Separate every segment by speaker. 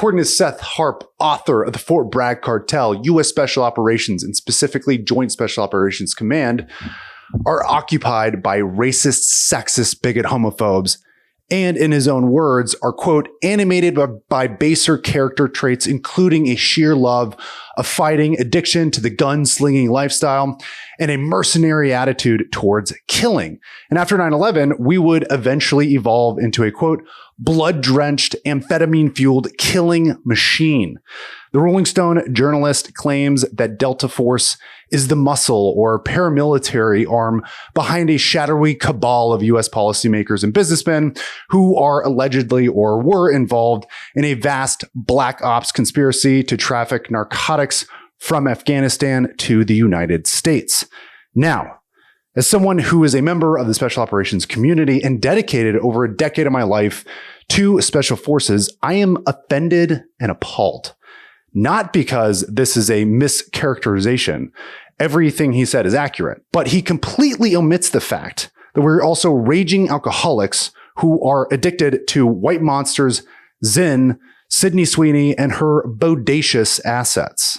Speaker 1: According to Seth Harp, author of the Fort Bragg Cartel, U.S. Special Operations, and specifically Joint Special Operations Command, are occupied by racist, sexist, bigot homophobes, and in his own words, are, quote, animated by baser character traits, including a sheer love of fighting, addiction to the gun-slinging lifestyle, and a mercenary attitude towards killing. And after 9/11, we would eventually evolve into a, quote, blood-drenched, amphetamine-fueled killing machine. The Rolling Stone journalist claims that Delta Force is the muscle or paramilitary arm behind a shadowy cabal of U.S. policymakers and businessmen who are allegedly or were involved in a vast black ops conspiracy to traffic narcotics from Afghanistan to the United States. Now, as someone who is a member of the special operations community and dedicated over a decade of my life to special forces, I am offended and appalled. Not because this is a mischaracterization. Everything he said is accurate, but he completely omits the fact that we're also raging alcoholics who are addicted to white monsters, Zinn, Sydney Sweeney, and her bodacious assets.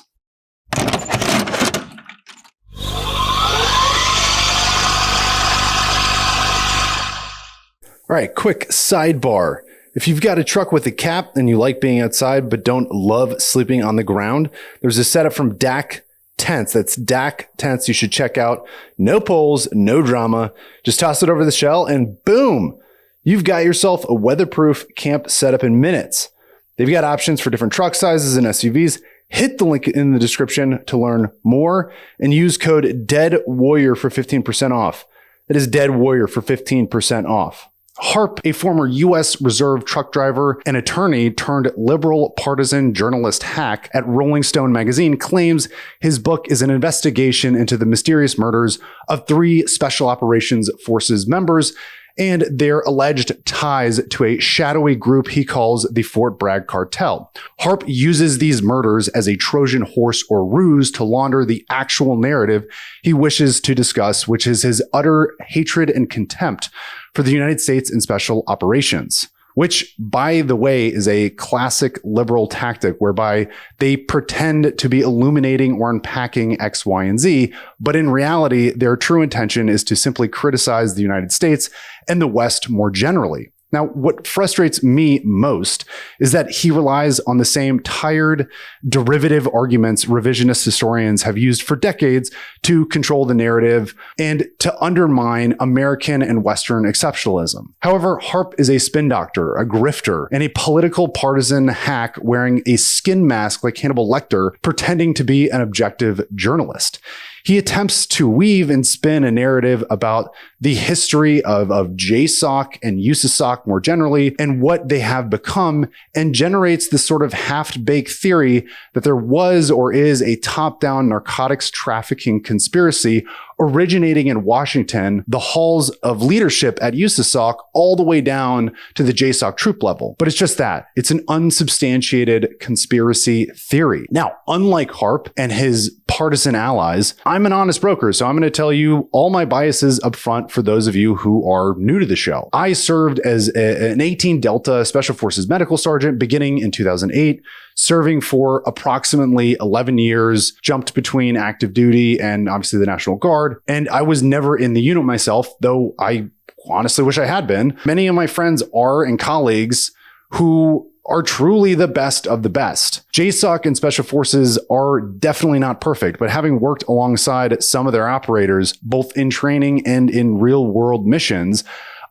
Speaker 1: All right, quick sidebar. If you've got a truck with a cap and you like being outside but don't love sleeping on the ground, there's a setup from DAC Tents. That's DAC Tents you should check out. No poles, no drama. Just toss it over the shell and boom, you've got yourself a weatherproof camp setup in minutes. They've got options for different truck sizes and SUVs. Hit the link in the description to learn more and use code DEADWARRIOR for 15% off. That is DEADWARRIOR for 15% off. Harp, a former U.S. Reserve truck driver and attorney turned liberal partisan journalist hack at Rolling Stone magazine, claims his book is an investigation into the mysterious murders of 3 Special Operations Forces members and their alleged ties to a shadowy group he calls the Fort Bragg Cartel. Harp uses these murders as a Trojan horse or ruse to launder the actual narrative he wishes to discuss, which is his utter hatred and contempt for the United States and special operations, which, by the way, is a classic liberal tactic whereby they pretend to be illuminating or unpacking X, Y, and Z, but in reality, their true intention is to simply criticize the United States and the West more generally. Now, what frustrates me most is that he relies on the same tired, derivative arguments revisionist historians have used for decades to control the narrative and to undermine American and Western exceptionalism. However, Harp is a spin doctor, a grifter, and a political partisan hack wearing a skin mask like Hannibal Lecter, pretending to be an objective journalist. He attempts to weave and spin a narrative about the history of JSOC and USASOC more generally and what they have become, and generates this sort of half-baked theory that there was or is a top-down narcotics trafficking conspiracy originating in Washington, the halls of leadership at USASOC, all the way down to the JSOC troop level. But it's just that. It's an unsubstantiated conspiracy theory. Now, unlike Harp and his partisan allies, I'm an honest broker, so I'm going to tell you all my biases up front for those of you who are new to the show. I served as an 18 Delta Special Forces medical sergeant beginning in 2008, serving for approximately 11 years, jumped between active duty and obviously the National Guard. And I was never in the unit myself, though I honestly wish I had been. Many of my friends are and colleagues who are truly the best of the best. JSOC and Special Forces are definitely not perfect, but having worked alongside some of their operators, both in training and in real world missions,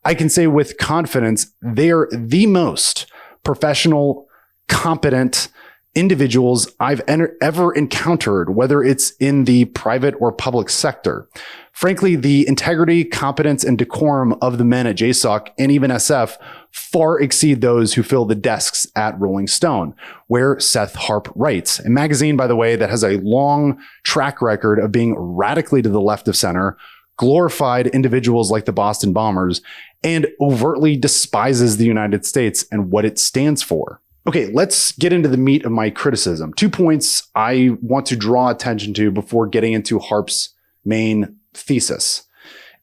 Speaker 1: I can say with confidence, they are the most professional, competent individuals I've ever encountered, whether it's in the private or public sector. Frankly, the integrity, competence, and decorum of the men at JSOC and even SF far exceed those who fill the desks at Rolling Stone, where Seth Harp writes, a magazine, by the way, that has a long track record of being radically to the left of center, glorified individuals like the Boston Bombers, and overtly despises the United States and what it stands for. Okay, let's get into the meat of my criticism. 2 points I want to draw attention to before getting into Harp's main thesis.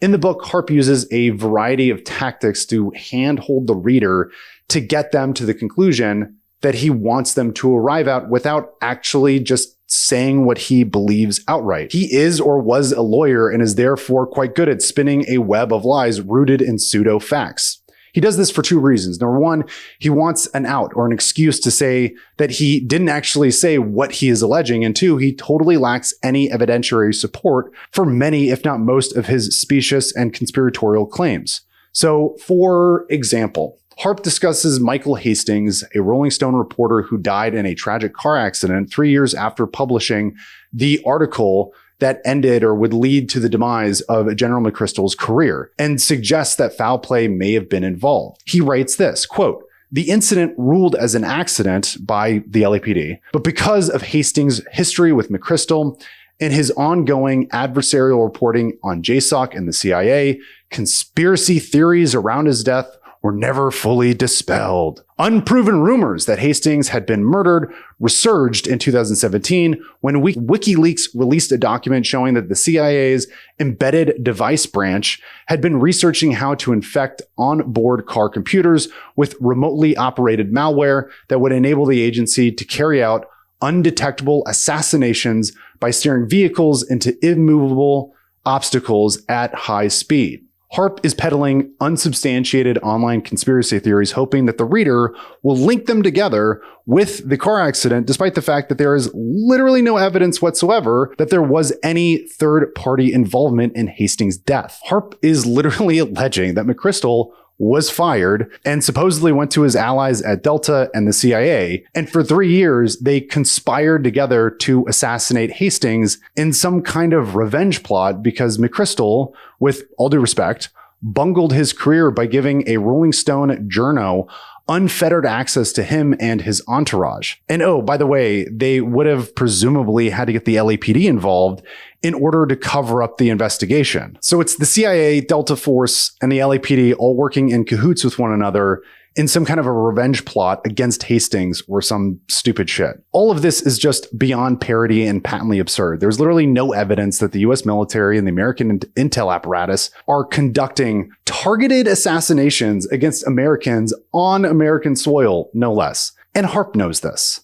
Speaker 1: In the book, Harp uses a variety of tactics to handhold the reader to get them to the conclusion that he wants them to arrive at without actually just saying what he believes outright. He is or was a lawyer and is therefore quite good at spinning a web of lies rooted in pseudo facts. He does this for two reasons. Number one, he wants an out or an excuse to say that he didn't actually say what he is alleging. And two, he totally lacks any evidentiary support for many, if not most, of his specious and conspiratorial claims. So, for example, Harp discusses Michael Hastings, a Rolling Stone reporter who died in a tragic car accident 3 years after publishing the article that ended or would lead to the demise of General McChrystal's career, and suggests that foul play may have been involved. He writes this, quote, "The incident ruled as an accident by the LAPD, but because of Hastings' history with McChrystal and his ongoing adversarial reporting on JSOC and the CIA, conspiracy theories around his death were never fully dispelled. Unproven rumors that Hastings had been murdered resurged in 2017 when WikiLeaks released a document showing that the CIA's embedded device branch had been researching how to infect onboard car computers with remotely operated malware that would enable the agency to carry out undetectable assassinations by steering vehicles into immovable obstacles at high speed." Harp is peddling unsubstantiated online conspiracy theories, hoping that the reader will link them together with the car accident, despite the fact that there is literally no evidence whatsoever that there was any third-party involvement in Hastings' death. Harp is literally alleging that McChrystal was fired and supposedly went to his allies at Delta and the CIA. And for 3 years, they conspired together to assassinate Hastings in some kind of revenge plot because McChrystal, with all due respect, bungled his career by giving a Rolling Stone journo unfettered access to him and his entourage. And oh, by the way, they would have presumably had to get the LAPD involved in order to cover up the investigation. So it's the CIA, Delta Force, and the LAPD all working in cahoots with one another in some kind of a revenge plot against Hastings or some stupid shit. All of this is just beyond parody and patently absurd. There's literally no evidence that the US military and the American intel apparatus are conducting targeted assassinations against Americans on American soil, no less. And Harp knows this.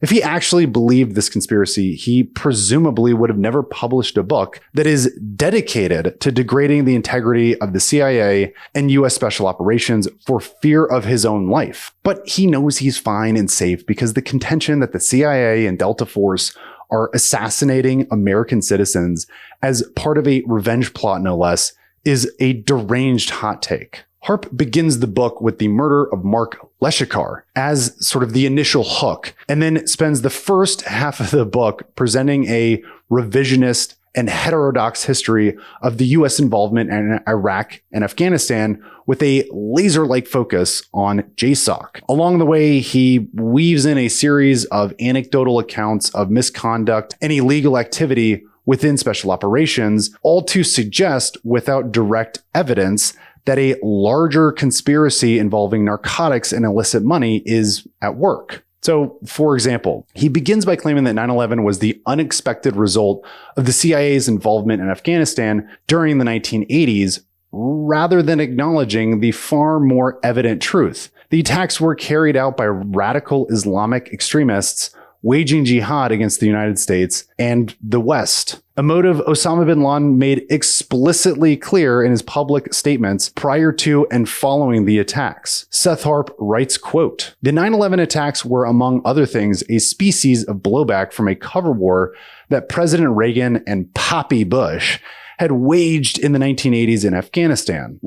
Speaker 1: If he actually believed this conspiracy, he presumably would have never published a book that is dedicated to degrading the integrity of the CIA and US Special Operations for fear of his own life. But he knows he's fine and safe because the contention that the CIA and Delta Force are assassinating American citizens as part of a revenge plot, no less, is a deranged hot take. Harp begins the book with the murder of Mark Leshikar as sort of the initial hook, and then spends the first half of the book presenting a revisionist and heterodox history of the US involvement in Iraq and Afghanistan with a laser-like focus on JSOC. Along the way, he weaves in a series of anecdotal accounts of misconduct and illegal activity within special operations, all to suggest, without direct evidence, that a larger conspiracy involving narcotics and illicit money is at work. So, for example, he begins by claiming that 9/11 was the unexpected result of the CIA's involvement in Afghanistan during the 1980s, rather than acknowledging the far more evident truth. The attacks were carried out by radical Islamic extremists waging jihad against the United States and the West. A motive Osama bin Laden made explicitly clear in his public statements prior to and following the attacks. Seth Harp writes, quote, "The 9/11 attacks were, among other things, a species of blowback from a cover war that President Reagan and Poppy Bush had waged in the 1980s in Afghanistan."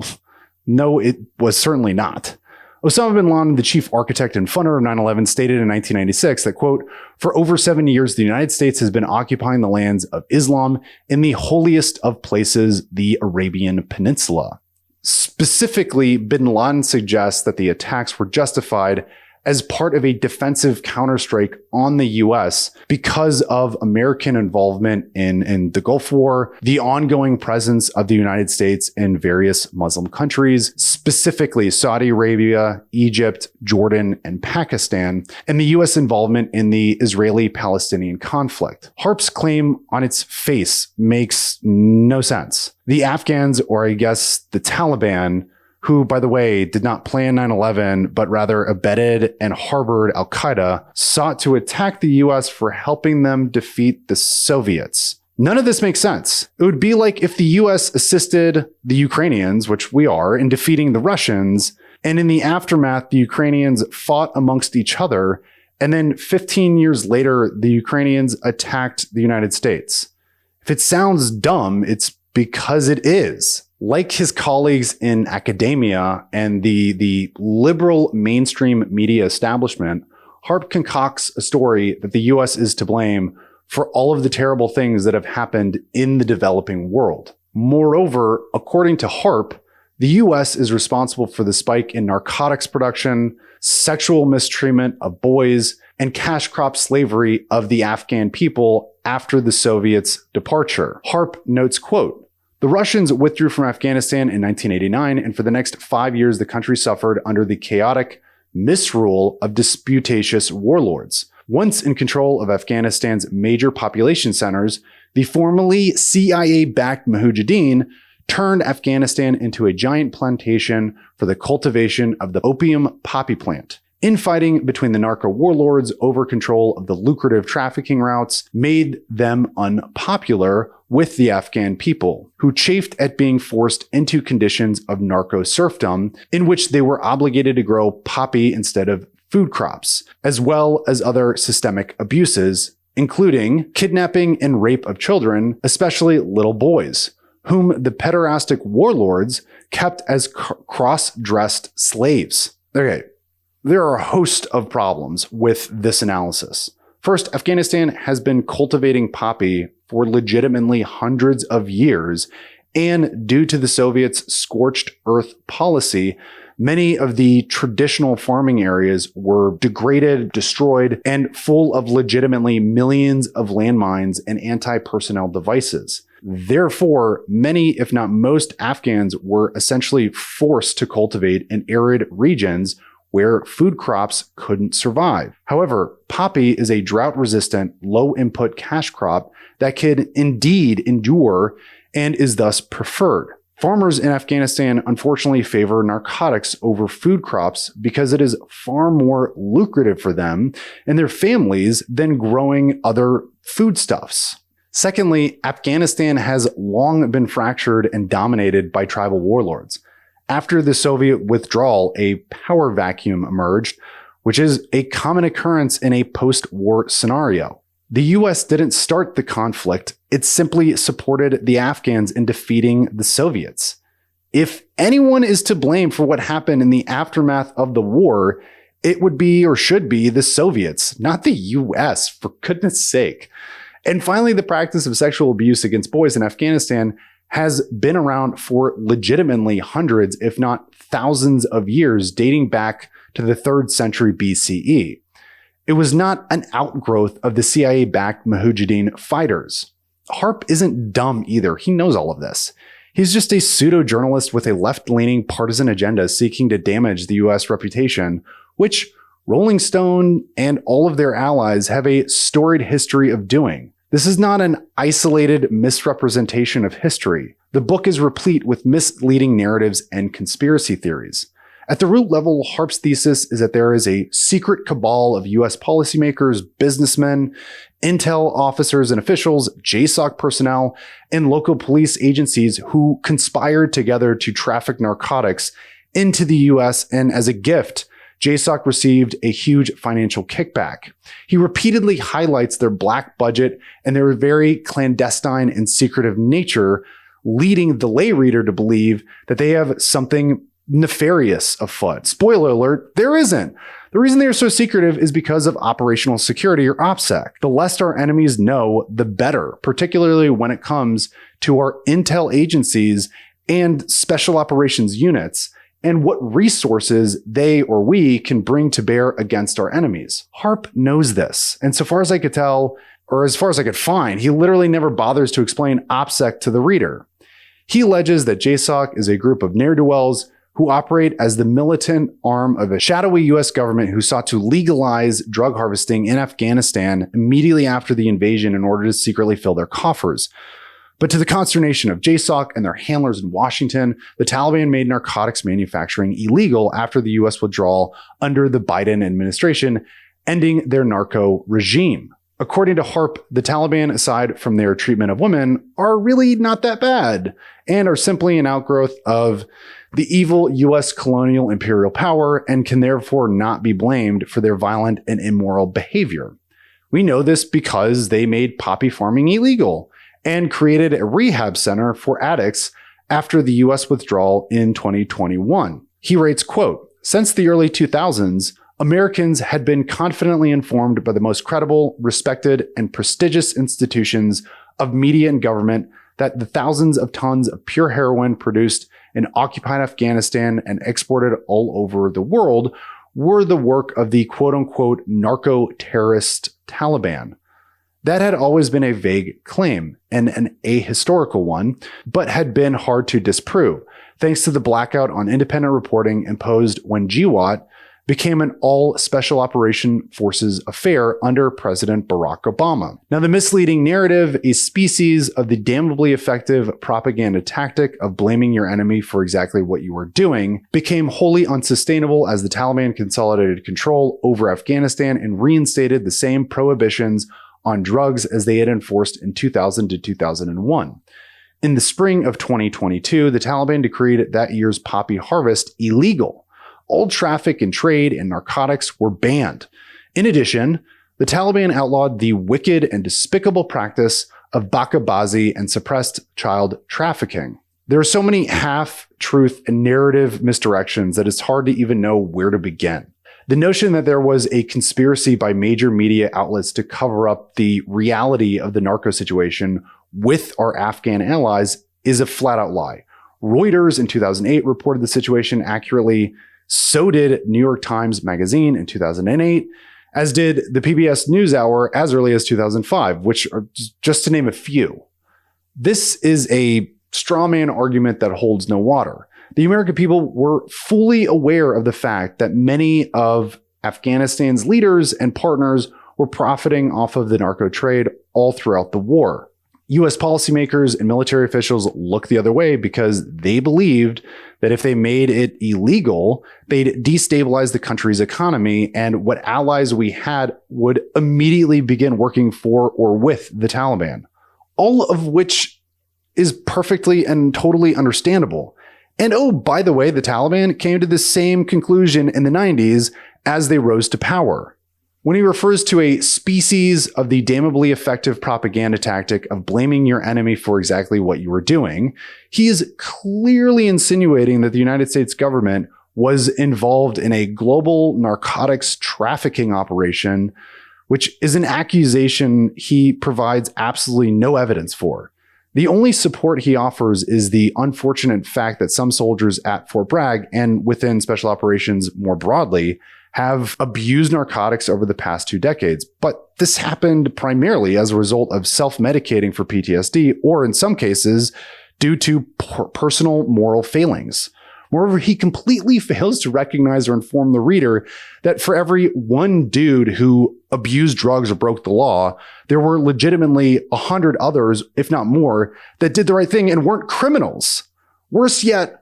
Speaker 1: No, it was certainly not. Osama bin Laden, the chief architect and funder of 9/11, stated in 1996 that, quote, "For over 7 years, the United States has been occupying the lands of Islam in the holiest of places, the Arabian Peninsula." Specifically, bin Laden suggests that the attacks were justified as part of a defensive counterstrike on the US because of American involvement in the Gulf War, the ongoing presence of the United States in various Muslim countries, specifically Saudi Arabia, Egypt, Jordan, and Pakistan, and the US involvement in the Israeli-Palestinian conflict. Harp's claim on its face makes no sense. The Afghans, or I guess the Taliban, who, by the way, did not plan 9/11, but rather abetted and harbored al-Qaeda, sought to attack the US for helping them defeat the Soviets. None of this makes sense. It would be like if the US assisted the Ukrainians, which we are, in defeating the Russians, and in the aftermath, the Ukrainians fought amongst each other, and then 15 years later, the Ukrainians attacked the United States. If it sounds dumb, it's because it is. Like his colleagues in academia and the liberal mainstream media establishment, Harp concocts a story that the US is to blame for all of the terrible things that have happened in the developing world. Moreover, according to Harp, the US is responsible for the spike in narcotics production, sexual mistreatment of boys, and cash crop slavery of the Afghan people after the Soviets' departure. Harp notes, quote, "The Russians withdrew from Afghanistan in 1989, and for the next 5 years, the country suffered under the chaotic misrule of disputatious warlords. Once in control of Afghanistan's major population centers, the formerly CIA-backed Mujahideen turned Afghanistan into a giant plantation for the cultivation of the opium poppy plant. Infighting between the narco warlords over control of the lucrative trafficking routes made them unpopular with the Afghan people, who chafed at being forced into conditions of narco serfdom in which they were obligated to grow poppy instead of food crops, as well as other systemic abuses, including kidnapping and rape of children, especially little boys, whom the pederastic warlords kept as cross-dressed slaves." Okay, there are a host of problems with this analysis. First, Afghanistan has been cultivating poppy for legitimately hundreds of years, and due to the Soviets' scorched earth policy, many of the traditional farming areas were degraded, destroyed, and full of legitimately millions of landmines and anti-personnel devices. Therefore, many, if not most, Afghans were essentially forced to cultivate in arid regions where food crops couldn't survive. However, poppy is a drought-resistant, low-input cash crop that can indeed endure and is thus preferred. Farmers in Afghanistan unfortunately favor narcotics over food crops because it is far more lucrative for them and their families than growing other foodstuffs. Secondly, Afghanistan has long been fractured and dominated by tribal warlords. After the Soviet withdrawal, a power vacuum emerged, which is a common occurrence in a post-war scenario. The US didn't start the conflict, it simply supported the Afghans in defeating the Soviets. If anyone is to blame for what happened in the aftermath of the war, it would be or should be the Soviets, not the US, for goodness sake. And finally, the practice of sexual abuse against boys in Afghanistan has been around for legitimately hundreds, if not thousands of years, dating back to the 3rd century BCE. It was not an outgrowth of the CIA-backed Mujahideen fighters. Harp isn't dumb either. He knows all of this. He's just a pseudo-journalist with a left-leaning partisan agenda seeking to damage the US reputation, which Rolling Stone and all of their allies have a storied history of doing. This is not an isolated misrepresentation of history. The book is replete with misleading narratives and conspiracy theories. At the root level, Harp's thesis is that there is a secret cabal of US policymakers, businessmen, intel officers and officials, JSOC personnel, and local police agencies who conspired together to traffic narcotics into the US, and as a gift, JSOC received a huge financial kickback. He repeatedly highlights their black budget and their very clandestine and secretive nature, leading the lay reader to believe that they have something nefarious afoot. Spoiler alert, there isn't. The reason they are so secretive is because of operational security, or OPSEC. The less our enemies know, the better, particularly when it comes to our intel agencies and special operations units, and what resources they or we can bring to bear against our enemies. Harp knows this, and so far as I could tell, or as far as I could find, he literally never bothers to explain OPSEC to the reader. He alleges that JSOC is a group of ne'er-do-wells who operate as the militant arm of a shadowy US government who sought to legalize drug harvesting in Afghanistan immediately after the invasion in order to secretly fill their coffers. But to the consternation of JSOC and their handlers in Washington, the Taliban made narcotics manufacturing illegal after the US withdrawal under the Biden administration, ending their narco regime. According to Harp, the Taliban, aside from their treatment of women, are really not that bad and are simply an outgrowth of the evil US colonial imperial power and can therefore not be blamed for their violent and immoral behavior. We know this because they made poppy farming illegal and created a rehab center for addicts after the US withdrawal in 2021. He writes, quote, "Since the early 2000s, Americans had been confidently informed by the most credible, respected, and prestigious institutions of media and government that the thousands of tons of pure heroin produced in occupied Afghanistan and exported all over the world were the work of the quote-unquote narco-terrorist Taliban. That had always been a vague claim and an ahistorical one, but had been hard to disprove, thanks to the blackout on independent reporting imposed when GWOT became an all-special operation forces affair under President Barack Obama. Now, the misleading narrative, a species of the damnably effective propaganda tactic of blaming your enemy for exactly what you were doing, became wholly unsustainable as the Taliban consolidated control over Afghanistan and reinstated the same prohibitions on drugs as they had enforced in 2000 to 2001. In the spring of 2022, the Taliban decreed that year's poppy harvest illegal. All traffic and trade in narcotics were banned. In addition, the Taliban outlawed the wicked and despicable practice of bakabazi and suppressed child trafficking. There are so many half-truth and narrative misdirections that it's hard to even know where to begin. The notion that there was a conspiracy by major media outlets to cover up the reality of the narco situation with our Afghan allies is a flat-out lie. Reuters in 2008 reported the situation accurately. So did New York Times Magazine in 2008, as did the PBS NewsHour as early as 2005, which are just to name a few. This is a straw man argument that holds no water. The American people were fully aware of the fact that many of Afghanistan's leaders and partners were profiting off of the narco trade all throughout the war. US policymakers and military officials looked the other way because they believed that if they made it illegal, they'd destabilize the country's economy, and what allies we had would immediately begin working for or with the Taliban. All of which is perfectly and totally understandable. And oh, by the way, the Taliban came to the same conclusion in the 90s as they rose to power. When he refers to a species of the damnably effective propaganda tactic of blaming your enemy for exactly what you were doing, he is clearly insinuating that the United States government was involved in a global narcotics trafficking operation, which is an accusation he provides absolutely no evidence for. The only support he offers is the unfortunate fact that some soldiers at Fort Bragg and within special operations more broadly have abused narcotics over the past 2 decades. But this happened primarily as a result of self-medicating for PTSD, or in some cases, due to personal moral failings. Moreover, he completely fails to recognize or inform the reader that for every one dude who abused drugs or broke the law, there were legitimately 100 others, if not more, that did the right thing and weren't criminals. Worse yet,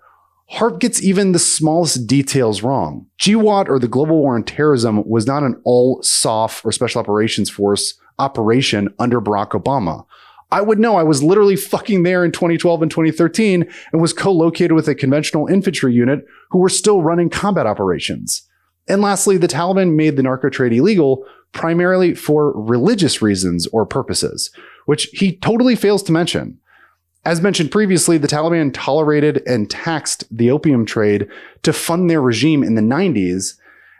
Speaker 1: Harp gets even the smallest details wrong. GWOT, or the Global War on Terrorism, was not an all-SOF or Special Operations Force operation under Barack Obama. I would know. I was literally fucking there in 2012 and 2013 and was co-located with a conventional infantry unit who were still running combat operations. And lastly, the Taliban made the narco trade illegal primarily for religious reasons or purposes, which he totally fails to mention. As mentioned previously, the Taliban tolerated and taxed the opium trade to fund their regime in the 90s,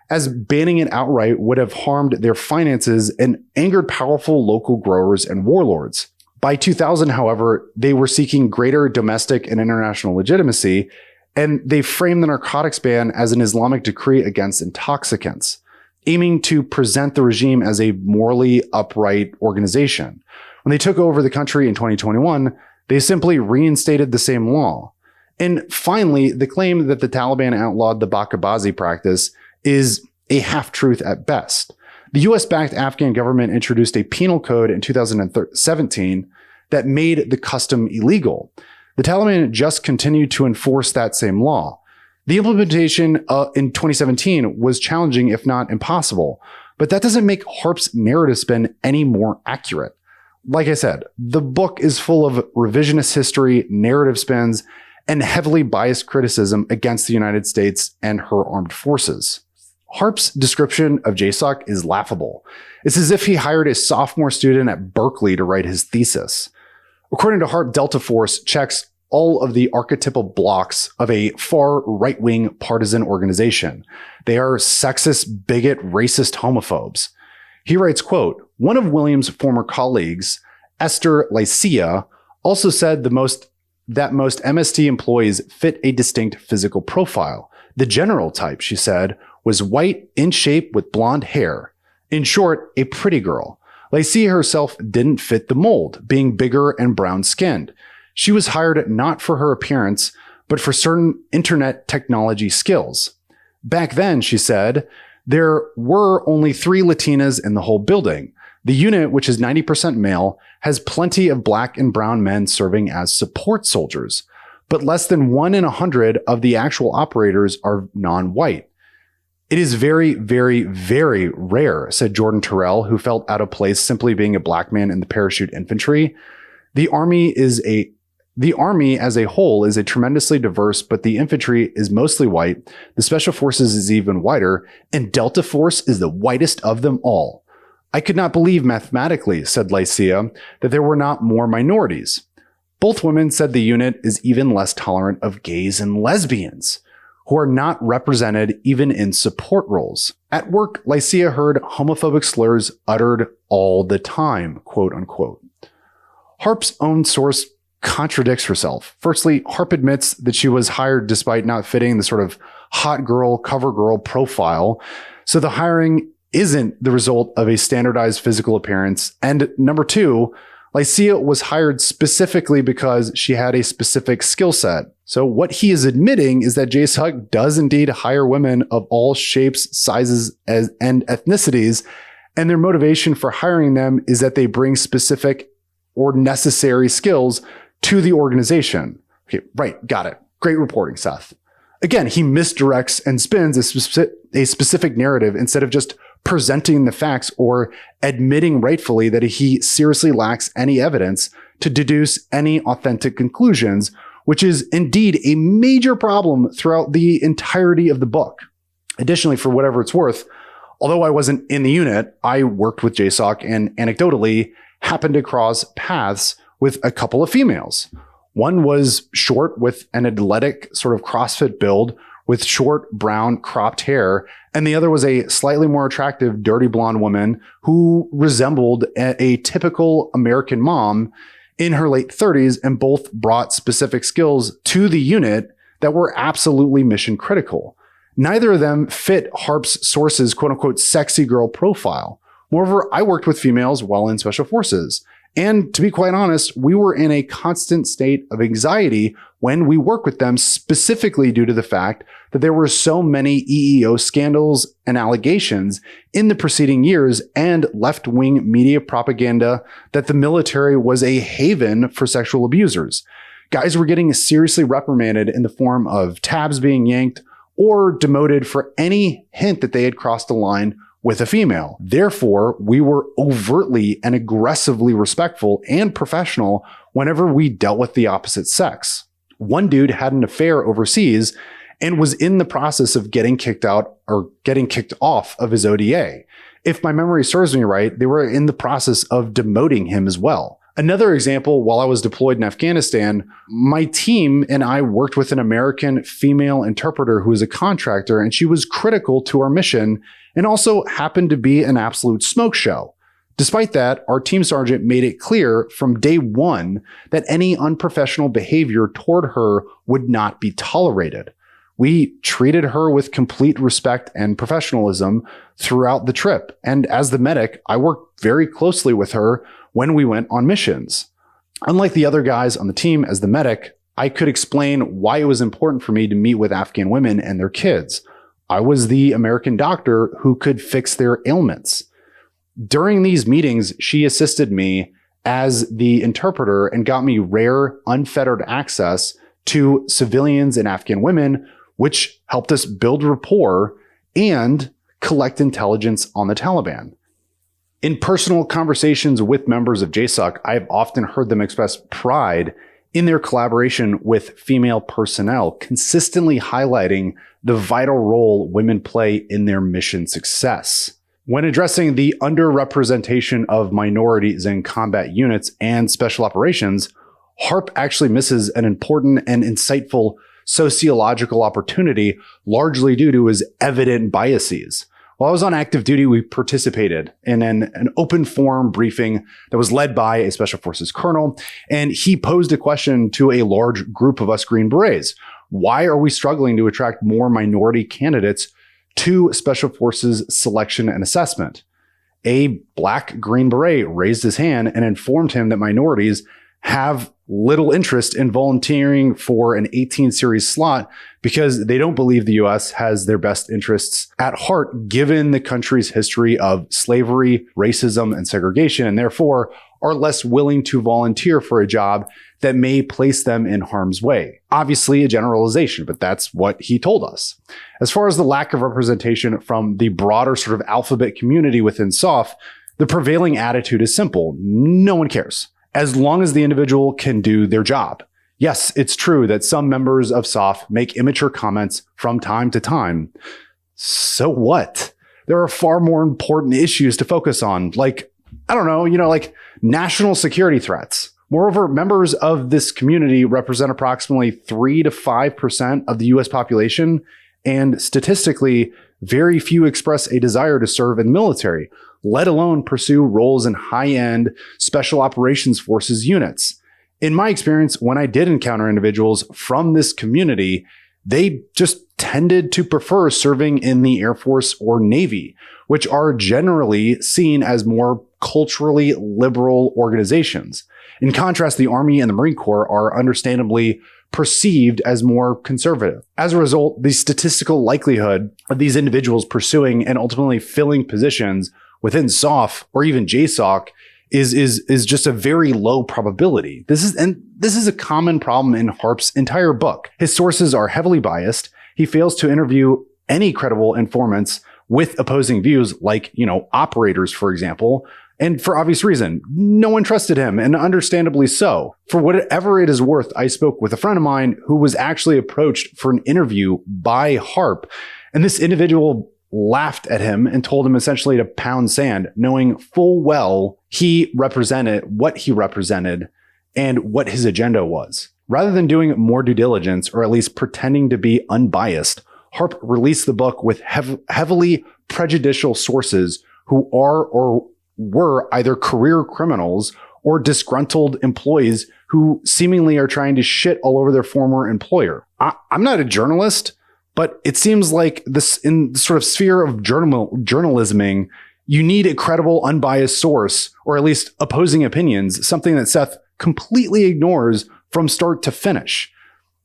Speaker 1: as banning it outright would have harmed their finances and angered powerful local growers and warlords. By 2000, however, they were seeking greater domestic and international legitimacy, and they framed the narcotics ban as an Islamic decree against intoxicants, aiming to present the regime as a morally upright organization. When they took over the country in 2021, they simply reinstated the same law. And finally, the claim that the Taliban outlawed the bakabazi practice is a half-truth at best. The US-backed Afghan government introduced a penal code in 2017 that made the custom illegal. The Taliban just continued to enforce that same law. The implementation in 2017 was challenging, if not impossible, but that doesn't make Harp's narrative spin any more accurate. Like I said, the book is full of revisionist history, narrative spins, and heavily biased criticism against the United States and her armed forces. Harp's description of JSOC is laughable. It's as if he hired a sophomore student at Berkeley to write his thesis. According to Harp, Delta Force checks all of the archetypal blocks of a far right-wing partisan organization. They are sexist, bigot, racist homophobes. He writes, quote, "One of Williams' former colleagues, Esther Lycia, also said that most MST employees fit a distinct physical profile. The general type," she said, "was white, in shape, with blonde hair. In short, a pretty girl. Lycia herself didn't fit the mold, being bigger and brown-skinned. She was hired not for her appearance, but for certain internet technology skills. Back then," she said, "there were only 3 Latinas in the whole building. The unit, which is 90% male, has plenty of black and brown men serving as support soldiers, but less than 1 in 100 of the actual operators are non-white. It is very, very, very rare," said Jordan Terrell, who felt out of place simply being a black man in the parachute infantry. The army as a whole is a tremendously diverse, but the infantry is mostly white, the special forces is even whiter, and Delta Force is the whitest of them all. I could not believe mathematically," said Lycia, "that there were not more minorities. Both women said the unit is even less tolerant of gays and lesbians, who are not represented even in support roles. At work, Lycia heard homophobic slurs uttered all the time," quote unquote. Harp's own source contradicts herself. Firstly, Harp admits that she was hired despite not fitting the sort of hot girl, cover girl profile. So the hiring isn't the result of a standardized physical appearance. And number 2, Lycia was hired specifically because she had a specific skill set. So what he is admitting is that JSOC does indeed hire women of all shapes, sizes, and ethnicities, and their motivation for hiring them is that they bring specific or necessary skills to the organization. Okay, right, got it. Great reporting, Seth. Again, he misdirects and spins a specific narrative instead of just presenting the facts or admitting rightfully that he seriously lacks any evidence to deduce any authentic conclusions, which is indeed a major problem throughout the entirety of the book. Additionally, for whatever it's worth, although I wasn't in the unit, I worked with JSOC and anecdotally happened to cross paths with a couple of females. One was short with an athletic sort of CrossFit build with short brown cropped hair, and the other was a slightly more attractive dirty blonde woman who resembled a typical American mom in her late 30s, and both brought specific skills to the unit that were absolutely mission critical. Neither of them fit Harp's source's quote unquote sexy girl profile. Moreover, I worked with females while in special forces. And to be quite honest, we were in a constant state of anxiety when we worked with them, specifically due to the fact that there were so many EEO scandals and allegations in the preceding years and left-wing media propaganda that the military was a haven for sexual abusers. Guys were getting seriously reprimanded in the form of tabs being yanked or demoted for any hint that they had crossed a line with a female. Therefore, we were overtly and aggressively respectful and professional whenever we dealt with the opposite sex. One dude had an affair overseas and was in the process of getting kicked out or getting kicked off of his ODA. If my memory serves me right, they were in the process of demoting him as well. Another example, while I was deployed in Afghanistan, my team and I worked with an American female interpreter who was a contractor, and she was critical to our mission and also happened to be an absolute smoke show. Despite that, our team sergeant made it clear from day one that any unprofessional behavior toward her would not be tolerated. We treated her with complete respect and professionalism throughout the trip. And as the medic, I worked very closely with her when we went on missions. Unlike the other guys on the team, as the medic, I could explain why it was important for me to meet with Afghan women and their kids. I was the American doctor who could fix their ailments. During these meetings, she assisted me as the interpreter and got me rare, unfettered access to civilians and Afghan women, which helped us build rapport and collect intelligence on the Taliban. In personal conversations with members of JSOC, I've often heard them express pride in their collaboration with female personnel, consistently highlighting the vital role women play in their mission success. When addressing the underrepresentation of minorities in combat units and special operations, Harp actually misses an important and insightful sociological opportunity, largely due to his evident biases. While I was on active duty, we participated in an open forum briefing that was led by a Special Forces colonel, and he posed a question to a large group of us Green Berets. Why are we struggling to attract more minority candidates to Special Forces selection and assessment? A Black Green Beret raised his hand and informed him that minorities have little interest in volunteering for an 18 series slot because they don't believe the US has their best interests at heart, given the country's history of slavery, racism, and segregation, and therefore are less willing to volunteer for a job that may place them in harm's way. Obviously a generalization, but that's what he told us. As far as the lack of representation from the broader sort of alphabet community within SOF, the prevailing attitude is simple. No one cares, as long as the individual can do their job. Yes, it's true that some members of SOF make immature comments from time to time. So what? There are far more important issues to focus on, like, I don't know, like national security threats. Moreover, members of this community represent approximately 3 to 5% of the US population, and statistically, very few express a desire to serve in the military, let alone pursue roles in high-end special operations forces units. In my experience, when I did encounter individuals from this community, they just tended to prefer serving in the Air Force or Navy, which are generally seen as more culturally liberal organizations. In contrast, the Army and the Marine Corps are understandably perceived as more conservative. As a result, the statistical likelihood of these individuals pursuing and ultimately filling positions within SOF or even JSOC is just a very low probability. This is a common problem in Harp's entire book. His sources are heavily biased. He fails to interview any credible informants with opposing views, like, operators, for example. And for obvious reason, no one trusted him, and understandably so. For whatever it is worth, I spoke with a friend of mine who was actually approached for an interview by Harp, and this individual laughed at him and told him essentially to pound sand, knowing full well he represented what he represented and what his agenda was. Rather than doing more due diligence, or at least pretending to be unbiased, Harp released the book with heavily prejudicial sources who are or were either career criminals or disgruntled employees who seemingly are trying to shit all over their former employer. I'm not a journalist, but it seems like this, in the sort of sphere of journalisming, you need a credible, unbiased source, or at least opposing opinions, something that Seth completely ignores from start to finish.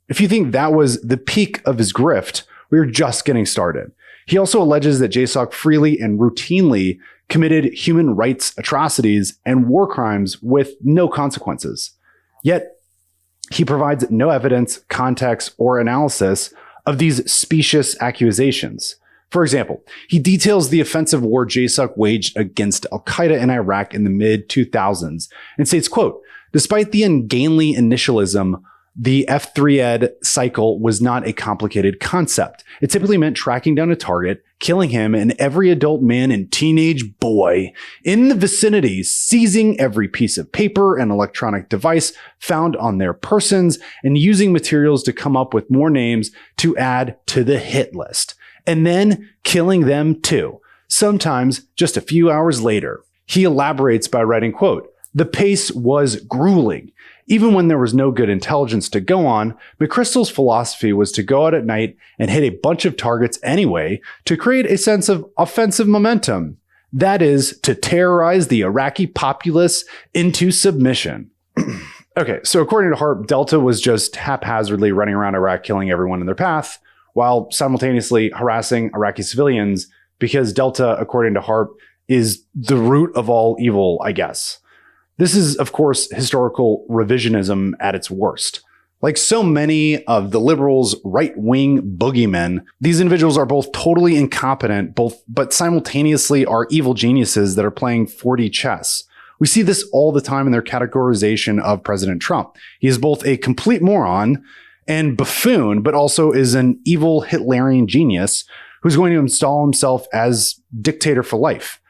Speaker 1: If you think that was the peak of his grift, we're just getting started. He also alleges that JSOC freely and routinely committed human rights atrocities and war crimes with no consequences. Yet, he provides no evidence, context, or analysis of these specious accusations. For example, he details the offensive war JSOC waged against al-Qaeda in Iraq in the mid-2000s and states, quote, "Despite the ungainly initialism, the F3Ed cycle was not a complicated concept. It typically meant tracking down a target, killing him and every adult man and teenage boy in the vicinity, seizing every piece of paper and electronic device found on their persons, and using materials to come up with more names to add to the hit list, and then killing them too, sometimes just a few hours later." He elaborates by writing, quote, "The pace was grueling. Even when there was no good intelligence to go on, McChrystal's philosophy was to go out at night and hit a bunch of targets anyway to create a sense of offensive momentum. That is, to terrorize the Iraqi populace into submission." Okay, so according to Harp, Delta was just haphazardly running around Iraq killing everyone in their path, while simultaneously harassing Iraqi civilians, because Delta, according to Harp, is the root of all evil, I guess. This is, of course, historical revisionism at its worst. Like so many of the liberals' right-wing boogeymen, these individuals are both totally incompetent, but simultaneously are evil geniuses that are playing 4D chess. We see this all the time in their categorization of President Trump. He is both a complete moron and buffoon, but also is an evil Hitlerian genius who's going to install himself as dictator for life.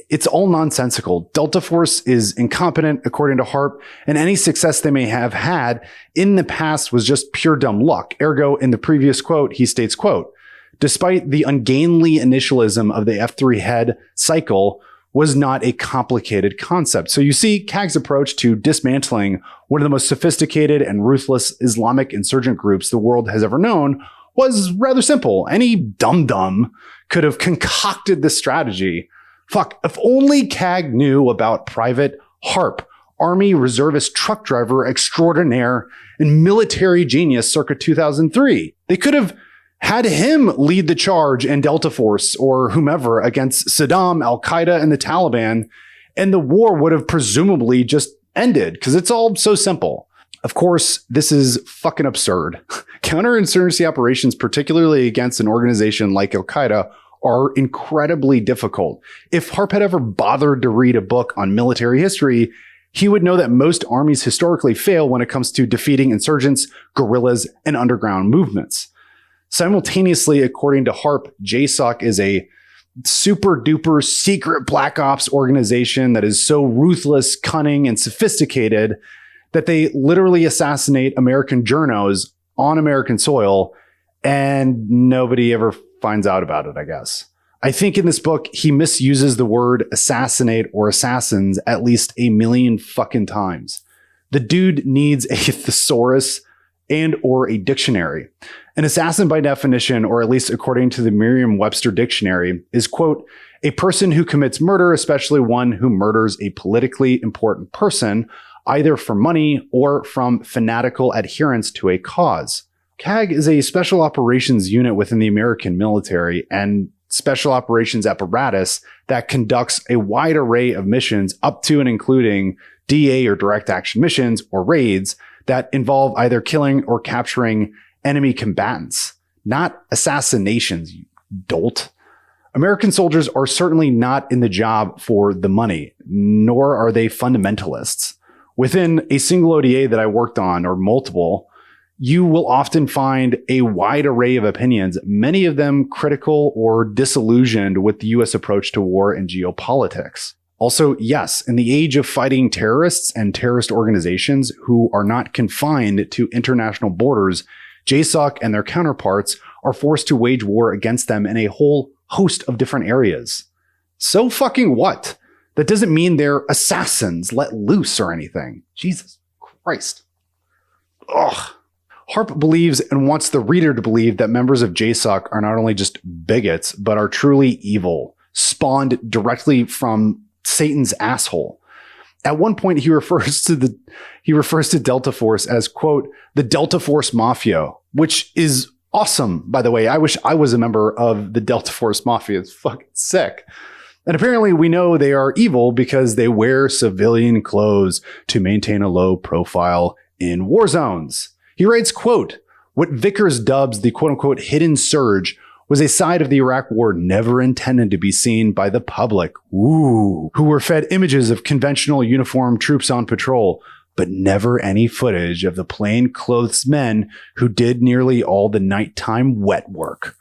Speaker 1: It's all nonsensical. Delta Force is incompetent, according to Harp, and any success they may have had in the past was just pure dumb luck. Ergo, in the previous quote, he states, quote, despite the ungainly initialism of the F3 head cycle was not a complicated concept. So you see, CAG's approach to dismantling one of the most sophisticated and ruthless Islamic insurgent groups the world has ever known was rather simple. Any dum-dum could have concocted this strategy. Fuck, if only CAG knew about Private Harp, Army Reservist truck driver extraordinaire and military genius circa 2003. They could have had him lead the charge in Delta Force or whomever against Saddam, Al-Qaeda, and the Taliban, and the war would have presumably just ended, because it's all so simple. Of course, this is fucking absurd. Counterinsurgency operations, particularly against an organization like Al-Qaeda, are incredibly difficult. If Harp had ever bothered to read a book on military history, he would know that most armies historically fail when it comes to defeating insurgents, guerrillas, and underground movements. Simultaneously, according to Harp, JSOC is a super duper secret black ops organization that is so ruthless, cunning, and sophisticated that they literally assassinate American journos on American soil, and nobody ever finds out about it, I guess. I think in this book, he misuses the word assassinate or assassins at least 1 million fucking times. The dude needs a thesaurus and or a dictionary. An assassin by definition, or at least according to the Merriam-Webster dictionary, is, quote, a person who commits murder, especially one who murders a politically important person, either for money or from fanatical adherence to a cause. CAG is a special operations unit within the American military and special operations apparatus that conducts a wide array of missions up to and including DA or direct action missions or raids that involve either killing or capturing enemy combatants, not assassinations, you dolt. American soldiers are certainly not in the job for the money, nor are they fundamentalists. Within a single ODA that I worked on, or multiple, you will often find a wide array of opinions, many of them critical or disillusioned with the US approach to war and geopolitics. Also, yes, in the age of fighting terrorists and terrorist organizations who are not confined to international borders, JSOC and their counterparts are forced to wage war against them in a whole host of different areas. So fucking what? That doesn't mean they're assassins let loose or anything. Jesus Christ. Ugh. Harp believes and wants the reader to believe that members of JSOC are not only just bigots, but are truly evil, spawned directly from Satan's asshole. At one point, he refers to Delta Force as, quote, the Delta Force Mafia, which is awesome, by the way. I wish I was a member of the Delta Force Mafia. It's fucking sick. And apparently we know they are evil because they wear civilian clothes to maintain a low profile in war zones. He writes, quote, what Vickers dubs the quote-unquote hidden surge was a side of the Iraq war never intended to be seen by the public, who were fed images of conventional uniformed troops on patrol, but never any footage of the plainclothes men who did nearly all the nighttime wet work.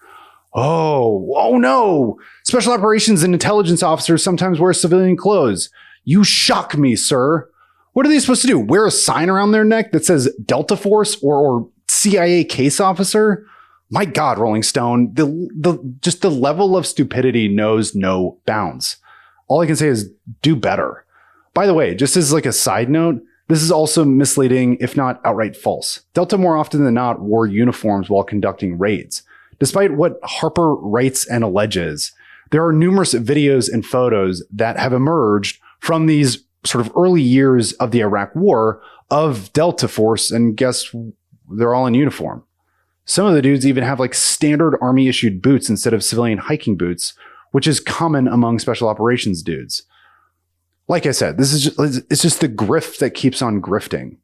Speaker 1: Oh no! Special operations and intelligence officers sometimes wear civilian clothes. You shock me, sir. What are they supposed to do? Wear a sign around their neck that says Delta Force or CIA case officer? My God, Rolling Stone, the level of stupidity knows no bounds. All I can say is do better. By the way, just as like a side note, this is also misleading, if not outright false. Delta more often than not wore uniforms while conducting raids. Despite what Harper writes and alleges, there are numerous videos and photos that have emerged from these sort of early years of the Iraq war of Delta Force, and guess they're all in uniform. Some of the dudes even have like standard army issued boots instead of civilian hiking boots, which is common among special operations dudes. Like I said, it's just the grift that keeps on grifting.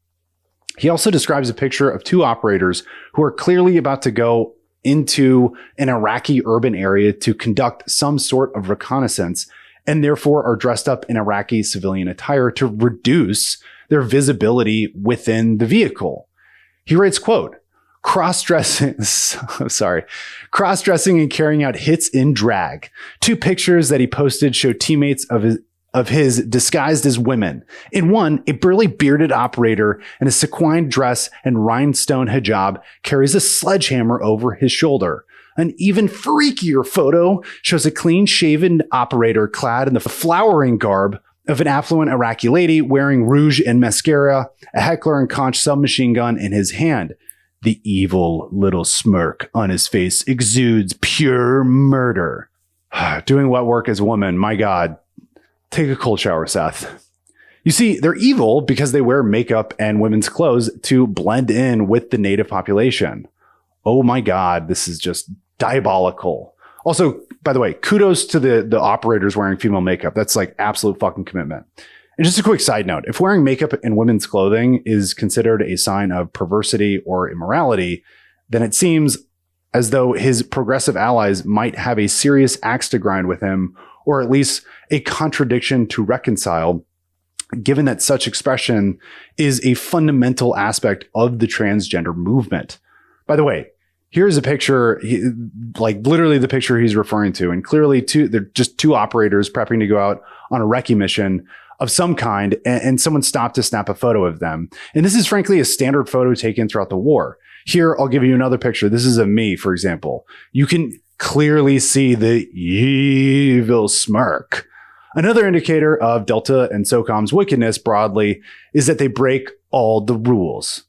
Speaker 1: He also describes a picture of two operators who are clearly about to go into an Iraqi urban area to conduct some sort of reconnaissance, and therefore are dressed up in Iraqi civilian attire to reduce their visibility within the vehicle. He writes, quote, cross-dressing and carrying out hits in drag. Two pictures that he posted show teammates of his disguised as women. In one, a burly bearded operator in a sequined dress and rhinestone hijab carries a sledgehammer over his shoulder. An even freakier photo shows a clean-shaven operator clad in the flowering garb of an affluent Iraqi lady wearing rouge and mascara, a Heckler and Koch submachine gun in his hand. The evil little smirk on his face exudes pure murder. Doing what work as a woman, my God. Take a cold shower, Seth. You see, they're evil because they wear makeup and women's clothes to blend in with the native population. Oh my God, this is just diabolical. Also, by the way, kudos to the operators wearing female makeup. That's like absolute fucking commitment. And just a quick side note, if wearing makeup in women's clothing is considered a sign of perversity or immorality, then it seems as though his progressive allies might have a serious axe to grind with him, or at least a contradiction to reconcile, given that such expression is a fundamental aspect of the transgender movement. By the way, here's a picture, like literally the picture he's referring to, and clearly they're just two operators prepping to go out on a recce mission of some kind, and someone stopped to snap a photo of them. And this is frankly a standard photo taken throughout the war. Here, I'll give you another picture. This is of me, for example. You can clearly see the evil smirk. Another indicator of Delta and SOCOM's wickedness broadly is that they break all the rules.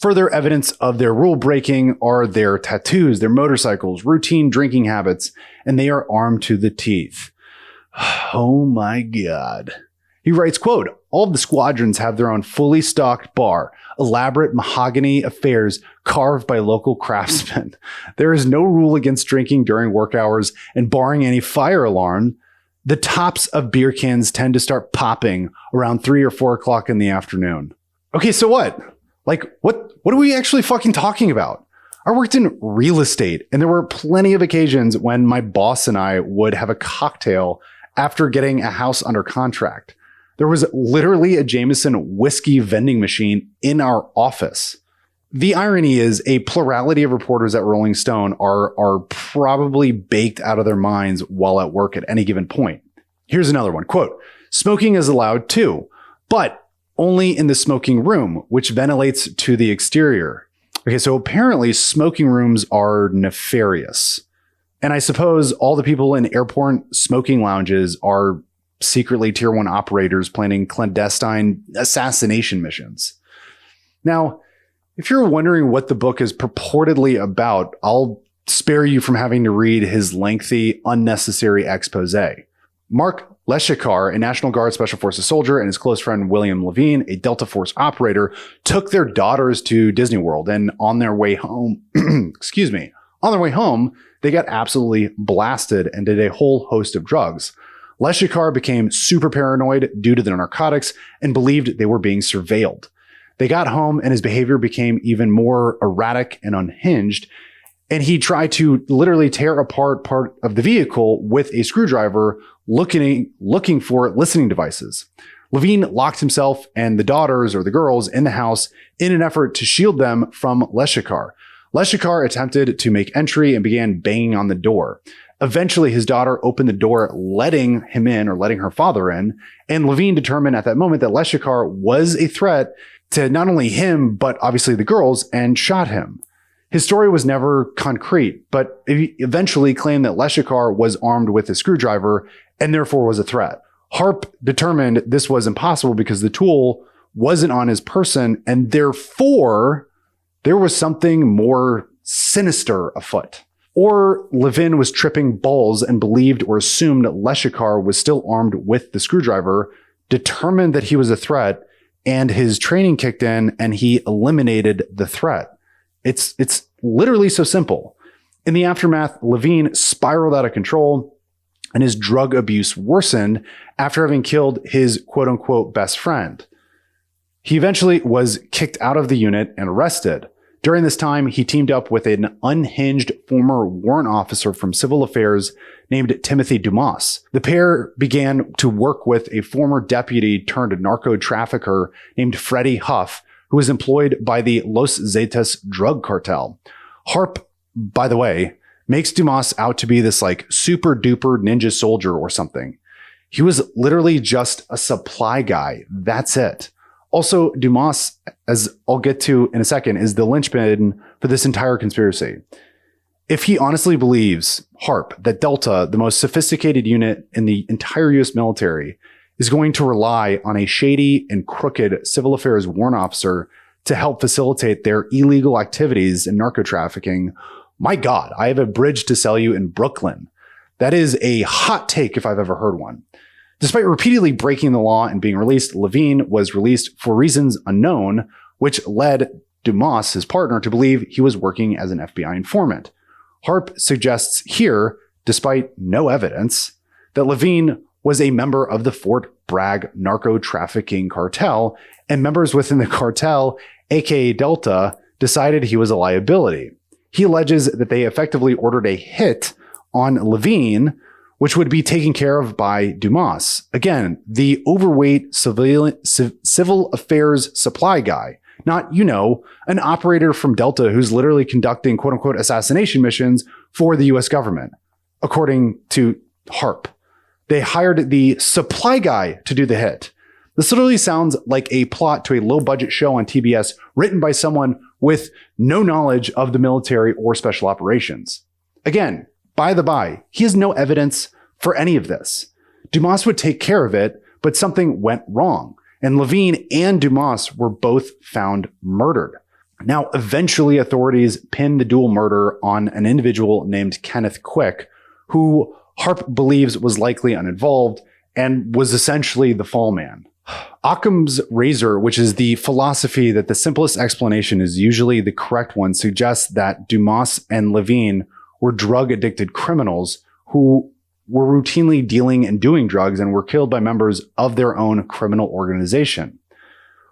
Speaker 1: Further evidence of their rule breaking are their tattoos, their motorcycles, routine drinking habits, and they are armed to the teeth. Oh my God. He writes, quote, all of the squadrons have their own fully stocked bar, elaborate mahogany affairs carved by local craftsmen. There is no rule against drinking during work hours, and barring any fire alarm, the tops of beer cans tend to start popping around 3 or 4 o'clock in the afternoon. Okay, so what? Like, what are we actually fucking talking about? I worked in real estate, and there were plenty of occasions when my boss and I would have a cocktail after getting a house under contract. There was literally a Jameson whiskey vending machine in our office. The irony is a plurality of reporters at Rolling Stone are probably baked out of their minds while at work at any given point. Here's another one. Quote, smoking is allowed too, but only in the smoking room, which ventilates to the exterior. Okay, so apparently smoking rooms are nefarious. And I suppose all the people in airport smoking lounges are secretly tier 1 operators planning clandestine assassination missions. Now, if you're wondering what the book is purportedly about, I'll spare you from having to read his lengthy, unnecessary expose. Mark Leshikar, a National Guard Special Forces soldier, and his close friend William Lavgine, a Delta Force operator, took their daughters to Disney World, and on their way home, they got absolutely blasted and did a whole host of drugs. Leshikar became super paranoid due to the narcotics and believed they were being surveilled. They got home and his behavior became even more erratic and unhinged, and he tried to literally tear apart part of the vehicle with a screwdriver, looking for listening devices. Lavgine locked himself and the daughters or the girls in the house in an effort to shield them from Leshikar. Leshikar attempted to make entry and began banging on the door. Eventually, his daughter opened the door, letting him in, or letting her father in, and Lavgine determined at that moment that Leshikar was a threat to not only him, but obviously the girls, and shot him. His story was never concrete, but he eventually claimed that Leshikar was armed with a screwdriver and therefore was a threat. Harp determined this was impossible because the tool wasn't on his person, and therefore there was something more sinister afoot. Or Lavgine was tripping balls and believed or assumed Leshikar was still armed with the screwdriver, determined that he was a threat, and his training kicked in and he eliminated the threat. It's literally so simple. In the aftermath, Lavgine spiraled out of control, and his drug abuse worsened after having killed his quote-unquote best friend. He eventually was kicked out of the unit and arrested. During this time, he teamed up with an unhinged former warrant officer from Civil Affairs named Timothy Dumas. The pair began to work with a former deputy turned narco trafficker named Freddie Huff, who was employed by the Los Zetas drug cartel. Harp, by the way, makes Dumas out to be this like super duper ninja soldier or something. He was literally just a supply guy. That's it. Also, Dumas, as I'll get to in a second, is the linchpin for this entire conspiracy. If he honestly believes, Harp, that Delta, the most sophisticated unit in the entire US military, is going to rely on a shady and crooked civil affairs warrant officer to help facilitate their illegal activities in narco trafficking, my God, I have a bridge to sell you in Brooklyn. That is a hot take if I've ever heard one. Despite repeatedly breaking the law and being released, Lavgine was released for reasons unknown, which led Dumas, his partner, to believe he was working as an FBI informant. Harp suggests here, despite no evidence, that Lavgine was a member of the Fort Bragg narco trafficking cartel, and members within the cartel, aka Delta, decided he was a liability. He alleges that they effectively ordered a hit on Lavgine, which would be taken care of by Dumas. Again, the overweight civil affairs supply guy, not, an operator from Delta who's literally conducting quote unquote assassination missions for the US government, according to Harp. They hired the supply guy to do the hit. This literally sounds like a plot to a low budget show on TBS written by someone with no knowledge of the military or special operations. Again, by the by, he has no evidence for any of this. Dumas would take care of it, but something went wrong, and Lavgine and Dumas were both found murdered. Now, eventually, authorities pinned the dual murder on an individual named Kenneth Quick, who Harp believes was likely uninvolved and was essentially the fall man. Occam's razor, which is the philosophy that the simplest explanation is usually the correct one, suggests that Dumas and Lavgine were drug-addicted criminals who were routinely dealing and doing drugs and were killed by members of their own criminal organization.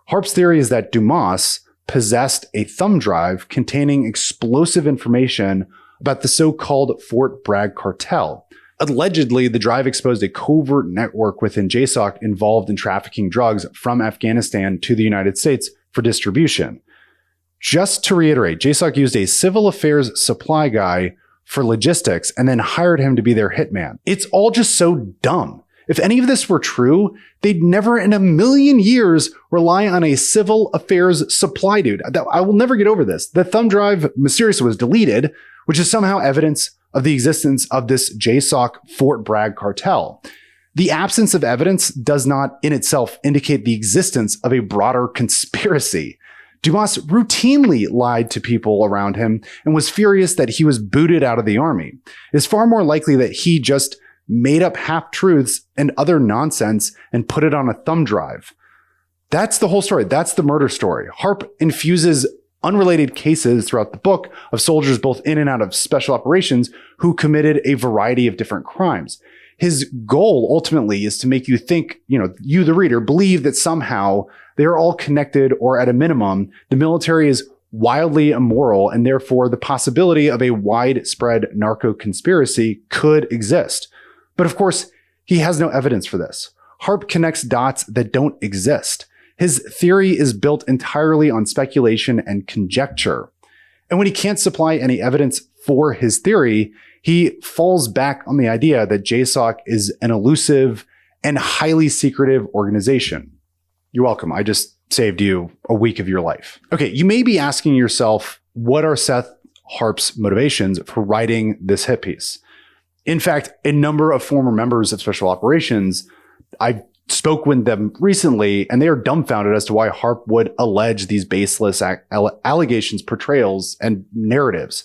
Speaker 1: Harp's theory is that Dumas possessed a thumb drive containing explosive information about the so-called Fort Bragg Cartel. Allegedly, the drive exposed a covert network within JSOC involved in trafficking drugs from Afghanistan to the United States for distribution. Just to reiterate, JSOC used a civil affairs supply guy for logistics and then hired him to be their hitman. It's all just so dumb. If any of this were true, they'd never in a million years rely on a civil affairs supply dude. I will never get over this. The thumb drive mysteriously was deleted, which is somehow evidence of the existence of this JSOC Fort Bragg cartel. The absence of evidence does not in itself indicate the existence of a broader conspiracy. Dumas routinely lied to people around him and was furious that he was booted out of the army. It's far more likely that he just made up half-truths and other nonsense and put it on a thumb drive. That's the whole story. That's the murder story. Harp infuses unrelated cases throughout the book of soldiers both in and out of special operations who committed a variety of different crimes. His goal ultimately is to make you think, you, the reader, believe that somehow they're all connected, or at a minimum, the military is wildly immoral and therefore the possibility of a widespread narco conspiracy could exist. But of course, he has no evidence for this. Harp connects dots that don't exist. His theory is built entirely on speculation and conjecture. And when he can't supply any evidence for his theory, he falls back on the idea that JSOC is an elusive and highly secretive organization. You're welcome. I just saved you a week of your life. Okay, you may be asking yourself, what are Seth Harp's motivations for writing this hit piece? In fact, a number of former members of Special Operations, I spoke with them recently, and they are dumbfounded as to why Harp would allege these baseless allegations, portrayals, and narratives.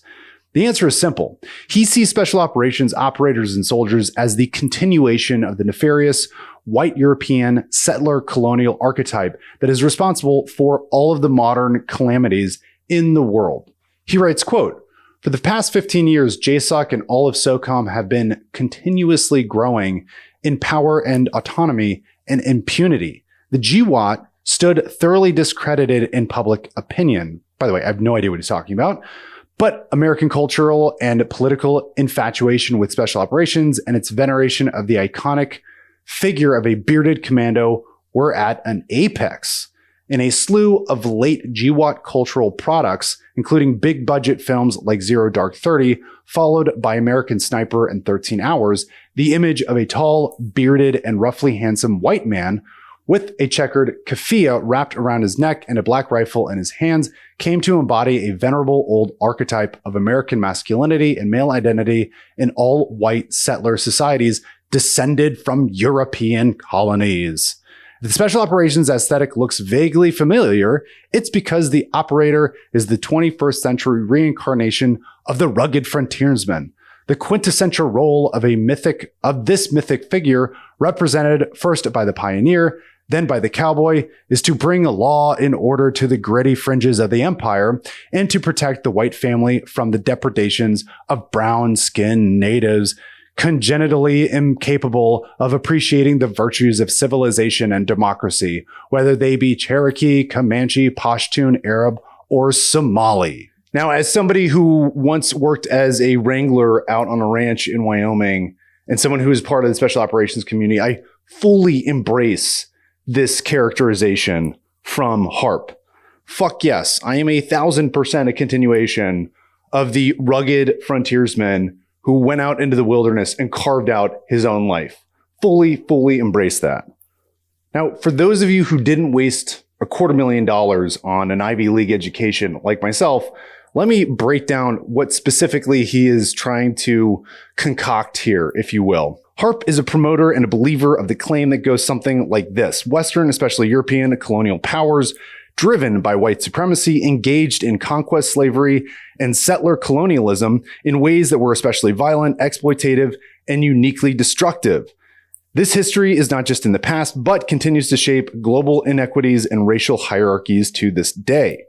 Speaker 1: The answer is simple. He sees Special Operations operators and soldiers as the continuation of the nefarious white European settler colonial archetype that is responsible for all of the modern calamities in the world. He writes, quote, For the past 15 years, JSOC and all of SOCOM have been continuously growing in power and autonomy and impunity. The GWAT stood thoroughly discredited in public opinion. By the way, I have no idea what he's talking about. But American cultural and political infatuation with special operations and its veneration of the iconic figure of a bearded commando were at an apex. In a slew of late GWAT cultural products, including big budget films like Zero Dark 30, followed by American Sniper and 13 Hours, the image of a tall, bearded, and roughly handsome white man with a checkered keffiyeh wrapped around his neck and a black rifle in his hands came to embody a venerable old archetype of American masculinity and male identity in all white settler societies descended from European colonies. If the special operations aesthetic looks vaguely familiar, it's because the operator is the 21st century reincarnation of the rugged frontiersman. The quintessential role of this mythic figure, represented first by the pioneer, then by the cowboy, is to bring law and order to the gritty fringes of the empire and to protect the white family from the depredations of brown-skinned natives congenitally incapable of appreciating the virtues of civilization and democracy, whether they be Cherokee, Comanche, Pashtun, Arab, or Somali. Now, as somebody who once worked as a wrangler out on a ranch in Wyoming and someone who is part of the special operations community, I fully embrace this characterization from Harp. Fuck yes, I am 1,000% a continuation of the rugged frontiersman who went out into the wilderness and carved out his own life. Fully embrace that. Now, for those of you who didn't waste $250,000 on an Ivy League education like myself, let me break down what specifically he is trying to concoct here, if you will. Harp is a promoter and a believer of the claim that goes something like this. Western, especially European, colonial powers, driven by white supremacy, engaged in conquest, slavery, and settler colonialism in ways that were especially violent, exploitative, and uniquely destructive. This history is not just in the past, but continues to shape global inequities and racial hierarchies to this day.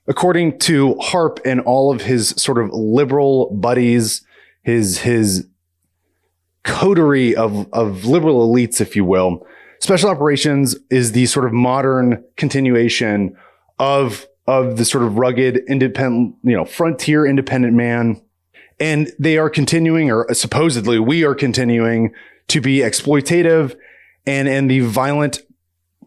Speaker 1: According to Harp and all of his sort of liberal buddies, his coterie of liberal elites, if you will, special operations is the sort of modern continuation of the sort of rugged, independent, frontier independent man. And they are continuing, or supposedly we are continuing to be exploitative and the violent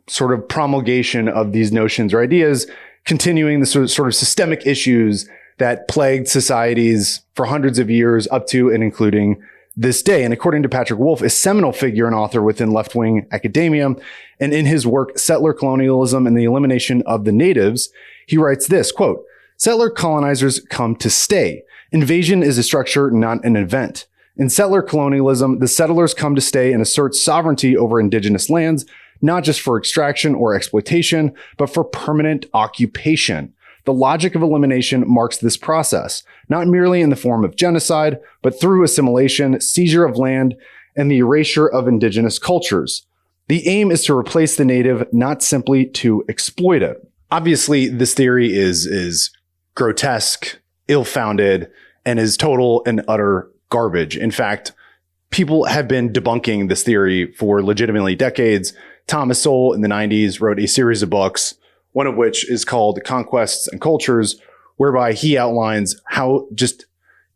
Speaker 1: sort of promulgation of these notions or ideas, continuing the sort of systemic issues that plagued societies for hundreds of years up to and including this day. And according to Patrick Wolf, a seminal figure and author within left-wing academia, and in his work, Settler Colonialism and the Elimination of the Natives, he writes this, quote, "Settler colonizers come to stay. Invasion is a structure, not an event. In settler colonialism, the settlers come to stay and assert sovereignty over indigenous lands, not just for extraction or exploitation, but for permanent occupation. The logic of elimination marks this process, not merely in the form of genocide, but through assimilation, seizure of land, and the erasure of indigenous cultures. The aim is to replace the native, not simply to exploit it." Obviously, this theory is grotesque, ill-founded, and is total and utter garbage. In fact, people have been debunking this theory for legitimately decades. Thomas Sowell in the 90s wrote a series of books, one of which is called Conquests and Cultures, whereby he outlines how just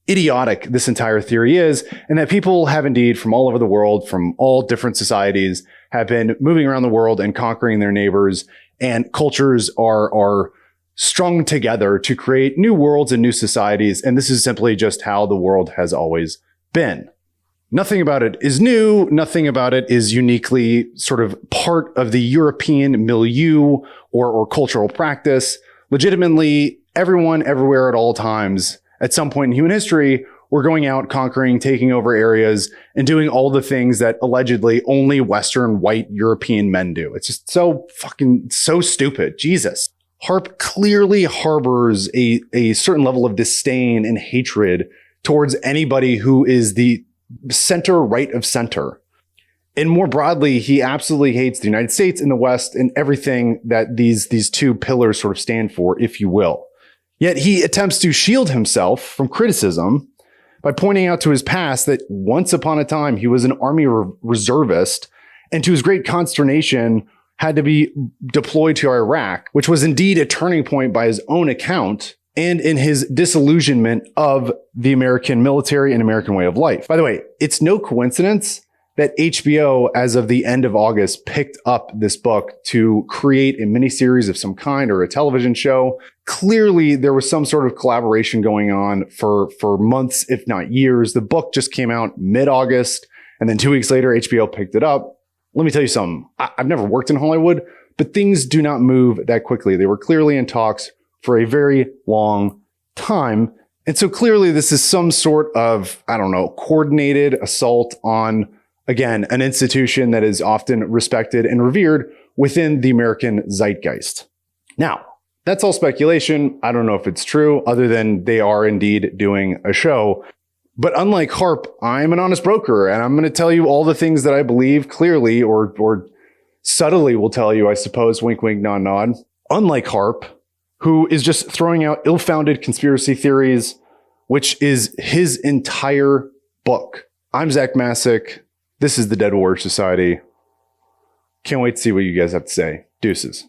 Speaker 1: idiotic this entire theory is, and that people have indeed from all over the world, from all different societies, have been moving around the world and conquering their neighbors, and cultures are strung together to create new worlds and new societies, and this is simply just how the world has always been. Nothing about it is new. Nothing about it is uniquely sort of part of the European milieu or cultural practice. Legitimately, everyone, everywhere, at all times, at some point in human history, we're going out, conquering, taking over areas, and doing all the things that allegedly only Western white European men do. It's just so stupid. Jesus. Harp clearly harbors a certain level of disdain and hatred towards anybody who is the center right of center. And more broadly, he absolutely hates the United States and the West and everything that these two pillars sort of stand for, if you will. Yet he attempts to shield himself from criticism by pointing out to his past that once upon a time he was an Army reservist, and to his great consternation had to be deployed to Iraq, which was indeed a turning point by his own account and in his disillusionment of the American military and American way of life. By the way, it's no coincidence that HBO, as of the end of August, picked up this book to create a miniseries of some kind or a television show. Clearly, there was some sort of collaboration going on for months, if not years. The book just came out mid-August, and then 2 weeks later, HBO picked it up. Let me tell you something. I've never worked in Hollywood, but things do not move that quickly. They were clearly in talks for a very long time. And so clearly this is some sort of, coordinated assault on, again, an institution that is often respected and revered within the American zeitgeist. Now, that's all speculation. I don't know if it's true, other than they are indeed doing a show. But unlike Harp, I'm an honest broker, and I'm going to tell you all the things that I believe clearly or subtly will tell you, I suppose, wink, wink, nod, nod. Unlike Harp, who is just throwing out ill-founded conspiracy theories, which is his entire book. I'm Zach Masick. This is the Dead Warrior Society. Can't wait to see what you guys have to say. Deuces.